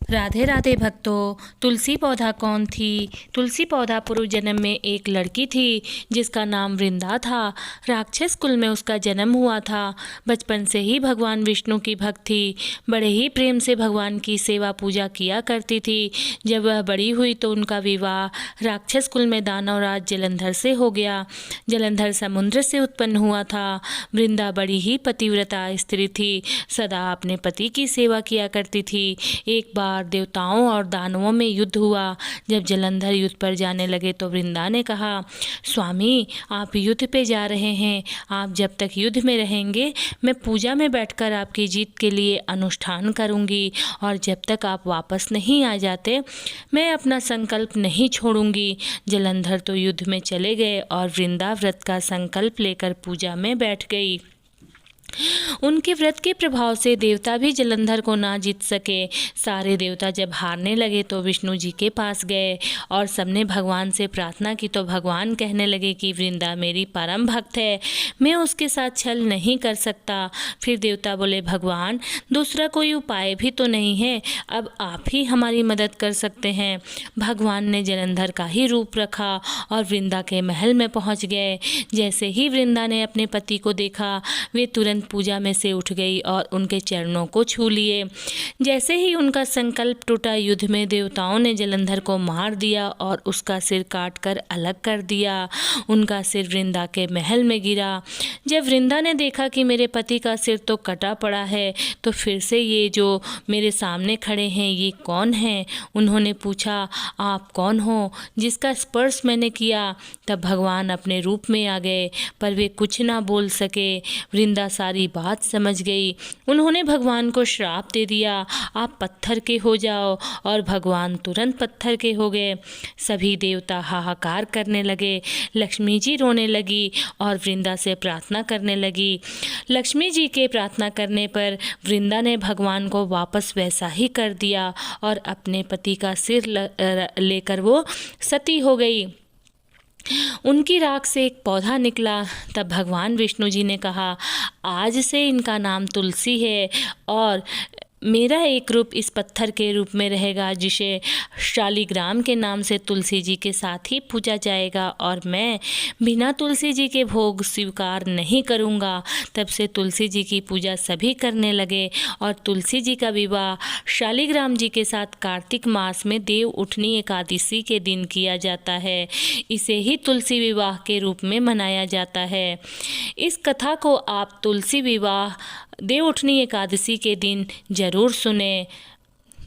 राधे राधे भक्तों। तुलसी पौधा कौन थी? तुलसी पौधा पूर्व जन्म में एक लड़की थी जिसका नाम वृंदा था। राक्षस कुल में उसका जन्म हुआ था। बचपन से ही भगवान विष्णु की भक्त थी। बड़े ही प्रेम से भगवान की सेवा पूजा किया करती थी। जब वह बड़ी हुई तो उनका विवाह राक्षस कुल में दानव राज जलंधर से हो गया। जलंधर समुद्र से उत्पन्न हुआ था। वृंदा बड़ी ही पतिव्रता स्त्री थी, सदा अपने पति की सेवा किया करती थी। एक बार देवताओं और दानवों में युद्ध हुआ। जब जलंधर युद्ध पर जाने लगे तो वृंदा ने कहा, स्वामी आप युद्ध पे जा रहे हैं, आप जब तक युद्ध में रहेंगे मैं पूजा में बैठकर आपकी जीत के लिए अनुष्ठान करूंगी, और जब तक आप वापस नहीं आ जाते मैं अपना संकल्प नहीं छोड़ूंगी। जलंधर तो युद्ध में चले गए और वृंदा व्रत का संकल्प लेकर पूजा में बैठ गई। उनके व्रत के प्रभाव से देवता भी जलंधर को ना जीत सके। सारे देवता जब हारने लगे तो विष्णु जी के पास गए और सबने भगवान से प्रार्थना की तो भगवान कहने लगे कि वृंदा मेरी परम भक्त है, मैं उसके साथ छल नहीं कर सकता। फिर देवता बोले, भगवान दूसरा कोई उपाय भी तो नहीं है, अब आप ही हमारी मदद कर सकते हैं। भगवान ने जलंधर का ही रूप रखा और वृंदा के महल में पहुंच गए। जैसे ही वृंदा ने अपने पति को देखा वे तुरंत पूजा में से उठ गई और उनके चरणों को छू लिए। जैसे ही उनका संकल्प टूटा, युद्ध में देवताओं ने जलंधर को मार दिया और उसका सिर काट कर अलग कर दिया। उनका सिर वृंदा के महल में गिरा। जब वृंदा ने देखा कि मेरे पति का सिर तो कटा पड़ा है, तो फिर से ये जो मेरे सामने खड़े हैं ये कौन हैं? उन्होंने पूछा, आप कौन हो जिसका स्पर्श मैंने किया? तब भगवान अपने रूप में आ गए, पर वे कुछ ना बोल सके। वृंदा सारी बात समझ गई। उन्होंने भगवान को श्राप दे दिया, आप पत्थर के हो जाओ, और भगवान तुरंत पत्थर के हो गए। सभी देवता हाहाकार करने लगे। लक्ष्मी जी रोने लगी और वृंदा से प्रार्थना करने लगी। लक्ष्मी जी के प्रार्थना करने पर वृंदा ने भगवान को वापस वैसा ही कर दिया और अपने पति का सिर लेकर वो सती हो गई। उनकी राख से एक पौधा निकला। तब भगवान विष्णु जी ने कहा, आज से इनका नाम तुलसी है और मेरा एक रूप इस पत्थर के रूप में रहेगा जिसे शालिग्राम के नाम से तुलसी जी के साथ ही पूजा जाएगा, और मैं बिना तुलसी जी के भोग स्वीकार नहीं करूँगा। तब से तुलसी जी की पूजा सभी करने लगे और तुलसी जी का विवाह शालिग्राम जी के साथ कार्तिक मास में देव उठनी एकादशी के दिन किया जाता है। इसे ही तुलसी विवाह के रूप में मनाया जाता है। इस कथा को आप तुलसी विवाह देव उठनी एकादशी के दिन जरूर सुने।